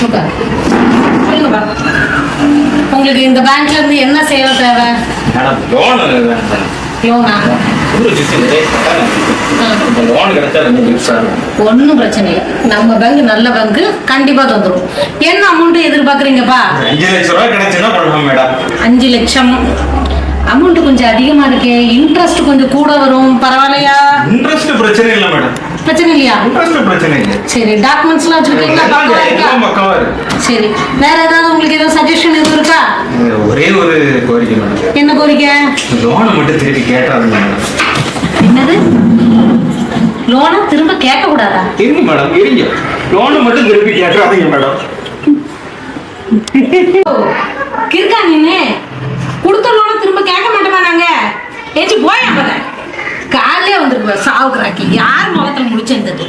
உட்காரு. சொல்லுங்கப்பா, உங்களுக்கு இந்த பேங்க்ல இருந்து என்ன சேவை தேவை? லோனா? ஒன்றும் பிரச்சனை இல்லை, நம்ம பேங்க் நல்ல பேங்க், கண்டிப்பா தந்துடும். என்ன அமௌண்ட் எதிர்பார்க்குறீங்கப்பா? 5 லட்சம் ரூபாய் கிடைச்சுன்னா பண்ணலாம் மேடம். 5 லட்சம் அமௌண்ட் கொஞ்சம் அதிகமா இருக்கே, இன்ட்ரெஸ்ட் கொஞ்சம் கூட வரும், பரவாயில்லையா? இன்ட்ரெஸ்ட் பிரச்சனை இல்லை மேடம். பிரச்சனை இல்லையா? இன்ட்ரெஸ்ட் பிரச்சனை இல்லை. சரி, டாக்குமெண்ட்ஸ்லாம் வச்சிருக்கீங்களா? பக்காவா இருக்கு. சரி, வேற ஏதாவது உங்களுக்கு ஏதாவது சஜஷன் எதுவும் இருக்கா? ஒரே ஒரு கோரிக்கை மேடம். என்ன கோரிக்கை? லோனை மட்டும் திருப்பி கேட்டாருங்க மேடம். என்னது? லோனை திரும்ப கேட்க கூடாதா? இருங்க மேடம், இருங்க. லோனை மட்டும் திருப்பி கேட்டாதீங்க மேடம். கிறுக்கா நீனு? கொடுத்த லோனை திரும்ப கேட்க மாட்டோமா நாங்க? ஏச்சி போய் காலையே வந்துருக்கு சாவுக்குறாக்கி, யார் முகத்துல முடிச்சிருந்தது?